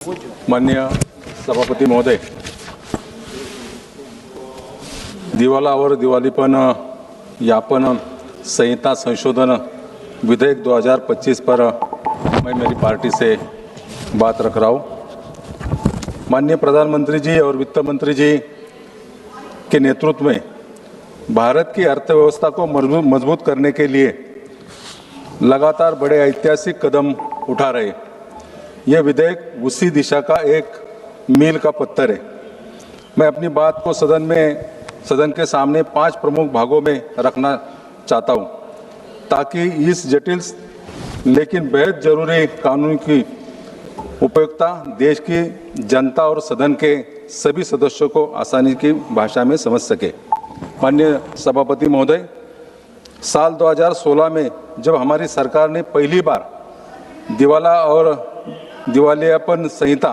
माननीय सभापती महोदय, दिवालावर दिवालीपन यापन संहिता संशोधन विधेयक 2025 पर मैं मेरी पार्टी से बात रख रहा हूँ। माननीय प्रधानमंत्री जी और वित्त मंत्री जी के नेतृत्व में भारत की अर्थव्यवस्था को मजबूत करने के लिए लगातार बड़े ऐतिहासिक कदम उठा रहे। यह विधेयक उसी दिशा का एक मील का पत्थर है। मैं अपनी बात को सदन के सामने 5 प्रमुख भागों में रखना चाहता हूं, ताकि इस जटिल लेकिन बेहद जरूरी कानून की उपयोगिता देश की जनता और सदन के सभी सदस्यों को आसानी की भाषा में समझ सके। माननीय सभापति महोदय, साल 2016 में जब हमारी सरकार ने पहली बार दिवाला और दिवालियापन संहिता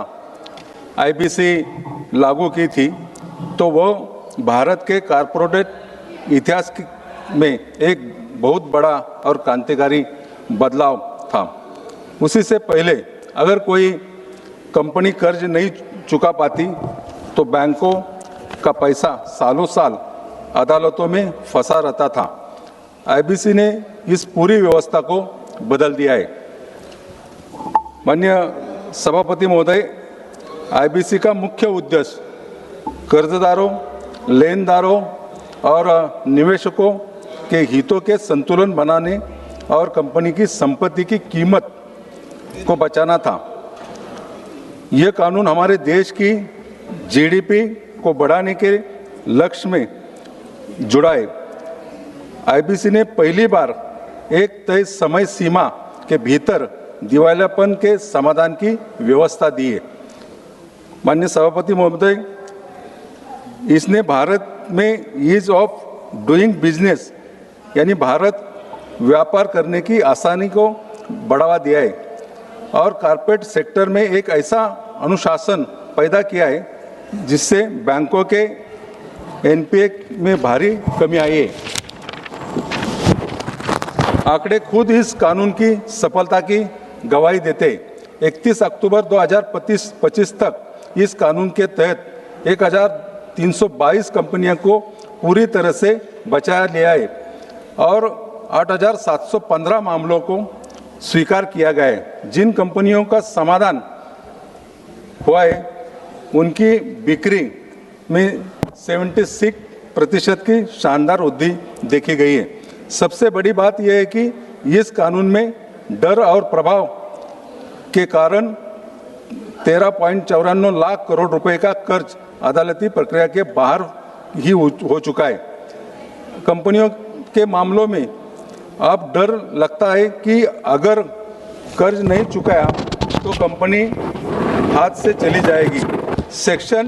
IBC लागू की थी, तो वो भारत के कॉरपोरेट इतिहास में एक बहुत बड़ा और क्रांतिकारी बदलाव था। उसी से पहले अगर कोई कंपनी कर्ज नहीं चुका पाती तो बैंकों का पैसा सालों साल अदालतों में फंसा रहता था। IBC ने इस पूरी व्यवस्था को बदल दिया है। माननीय सभापति महोदय, IBC का मुख्य उद्देश्य कर्जदारों, लेनदारों और निवेशकों के हितों के संतुलन बनाने और कंपनी की संपत्ति की कीमत को बचाना था। यह कानून हमारे देश की GDP को बढ़ाने के लक्ष्य में जुड़ा है। IBC ने पहली बार एक तय समय सीमा के भीतर दिवालियापन के समाधान की व्यवस्था दी है। माननीय सभापति महोदय, इसने भारत में ईज ऑफ डूइंग बिजनेस यानी भारत व्यापार करने की आसानी को बढ़ावा दिया है और कॉर्पोरेट सेक्टर में एक ऐसा अनुशासन पैदा किया है जिससे बैंकों के NPA में भारी कमी आई है। आंकड़े खुद इस कानून की सफलता की गवाही देते। 31 अक्टूबर 2025 तक इस कानून के तहत 1322 कंपनियों को पूरी तरह से बचाया लिया है और 8715 मामलों को स्वीकार किया गया है। जिन कंपनियों का समाधान हुआ है उनकी बिक्री में 76% की शानदार वृद्धि देखी गई है। सबसे बड़ी बात यह है कि इस कानून में डर और प्रभाव के कारण 13.54 लाख करोड़ रुपए का कर्ज अदालती प्रक्रिया के बाहर ही हो चुका है। कंपनियों के मामलों में अब डर लगता है कि अगर कर्ज नहीं चुकाया तो कंपनी हाथ से चली जाएगी। सेक्शन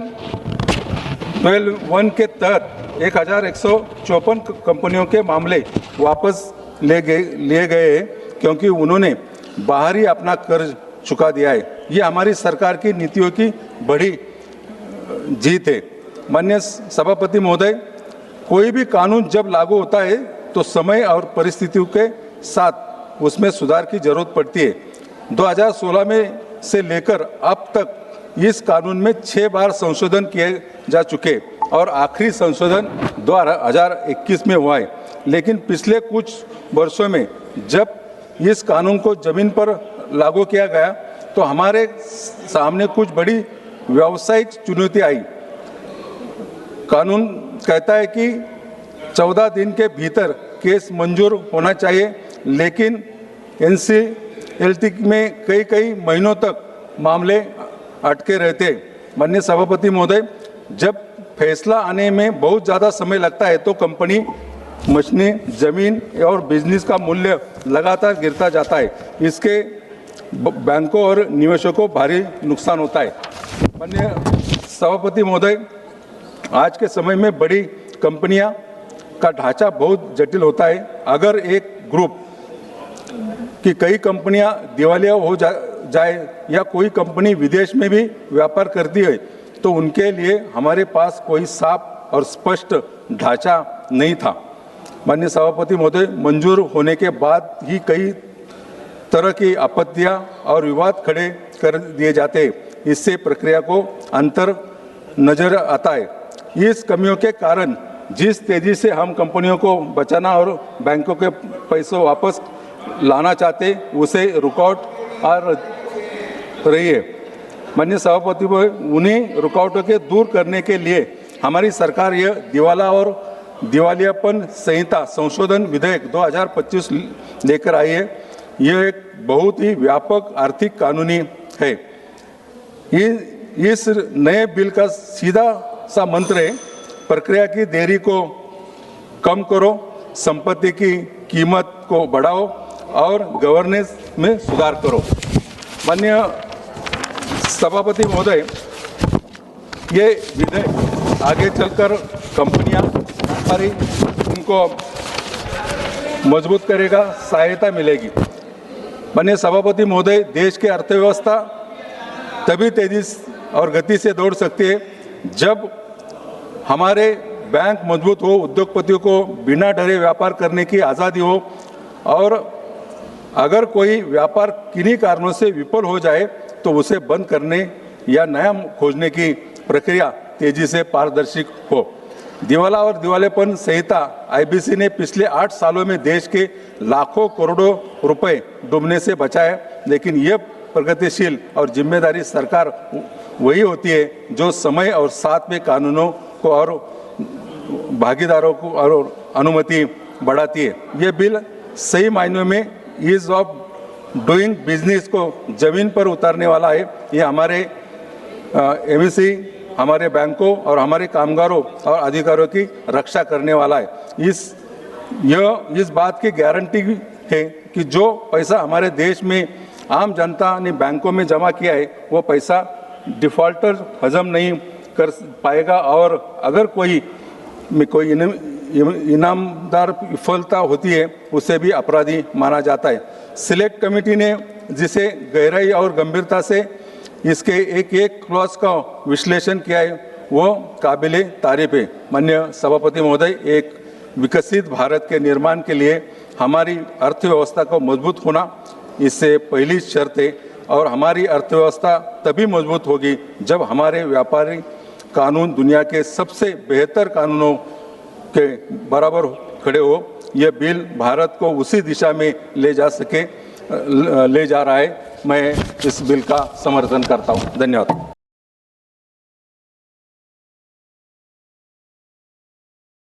12(1) के तहत 1154 कंपनियों के मामले वापस लिए गए क्योंकि उन्होंने बाहर ही अपना कर्ज चुका दिया है। ये हमारी सरकार की नीतियों की बड़ी जीत है। माननीय सभापति महोदय, कोई भी कानून जब लागू होता है तो समय और परिस्थितियों के साथ उसमें सुधार की जरूरत पड़ती है। 2016 में से लेकर अब तक इस कानून में 6 बार संशोधन किए जा चुके और आखिरी संशोधन 2021 में हुआ है। लेकिन पिछले कुछ वर्षों में जब इस कानून को जमीन पर लागू किया गया तो हमारे सामने कुछ बड़ी व्यावसायिक चुनौती आई। कानून कहता है कि 14 दिन के भीतर केस मंजूर होना चाहिए, लेकिन NCLT में कई महीनों तक मामले अटके रहते। माननीय सभापति महोदय, जब फैसला आने में बहुत ज़्यादा समय लगता है तो कंपनी, मशीनें, जमीन और बिजनेस का मूल्य लगातार गिरता जाता है। इसके बैंकों और निवेशकों को भारी नुकसान होता है। माननीय सभापति महोदय, आज के समय में बड़ी कंपनियां का ढांचा बहुत जटिल होता है। अगर एक ग्रुप की कई कंपनियां दिवालिया हो जाए या कोई कंपनी विदेश में भी व्यापार करती है तो उनके लिए हमारे पास कोई साफ और स्पष्ट ढांचा नहीं था। माननीय सभापति महोदय, मंजूर होने के बाद ही कई तरह की आपत्तियां और विवाद खड़े कर दिए जाते हैं। इससे प्रक्रिया को अंतर नजर आता है। इस कमियों के कारण जिस तेजी से हम कंपनियों को बचाना और बैंकों के पैसों वापस लाना चाहते, उसे रुकावट आ रही है। माननीय सभापति, उन्हीं रुकावटों के दूर करने के लिए हमारी सरकार यह दिवाला और दिवालियापन संहिता संशोधन विधेयक 2025 लेकर आई है। यह एक बहुत ही व्यापक आर्थिक कानूनी है। इस नए बिल का सीधा सा मंत्र है, प्रक्रिया की देरी को कम करो, संपत्ति की कीमत को बढ़ाओ और गवर्नेंस में सुधार करो। माननीय सभापति महोदय, ये विधेयक आगे चलकर कंपनियां हमारी उनको मजबूत करेगा, सहायता मिलेगी। माननीय सभापति महोदय, देश की अर्थव्यवस्था तभी तेजी और गति से दौड़ सकती है जब हमारे बैंक मजबूत हो, उद्योगपतियों को बिना डरे व्यापार करने की आज़ादी हो और अगर कोई व्यापार किन्हीं कारणों से विफल हो जाए तो उसे बंद करने या नया खोजने की प्रक्रिया तेजी से पारदर्शी हो। दिवाला और दिवालेपन संहिता आईबीसी ने पिछले 8 सालों में देश के लाखों करोड़ों रुपए डूबने से बचाए, लेकिन यह प्रगतिशील और जिम्मेदारी सरकार वही होती है जो समय और साथ में कानूनों को और भागीदारों को और अनुमति बढ़ाती है। ये बिल सही मायनों में ईज ऑफ डूइंग बिजनेस को जमीन पर उतारने वाला है। ये हमारे एमएससी, हमारे बैंकों और हमारे कामगारों और अधिकारियों की रक्षा करने वाला है। इस बात की गारंटी है कि जो पैसा हमारे देश में आम जनता ने बैंकों में जमा किया है, वो पैसा डिफॉल्टर हजम नहीं कर पाएगा और अगर कोई इनामदार विफलता होती है, उसे भी अपराधी माना जाता है। सिलेक्ट कमेटी ने जिसे गहराई और गंभीरता से इसके एक एक क्लॉज का विश्लेषण किया है, वो काबिले तारीफ है। माननीय सभापति महोदय, एक विकसित भारत के निर्माण के लिए हमारी अर्थव्यवस्था को मजबूत होना इससे पहली शर्त है और हमारी अर्थव्यवस्था तभी मजबूत होगी जब हमारे व्यापारी कानून दुनिया के सबसे बेहतर कानूनों के बराबर खड़े हो। यह बिल भारत को उसी दिशा में ले जा रहा है। मैं इस बिल का समर्थन करता हूं। धन्यवाद।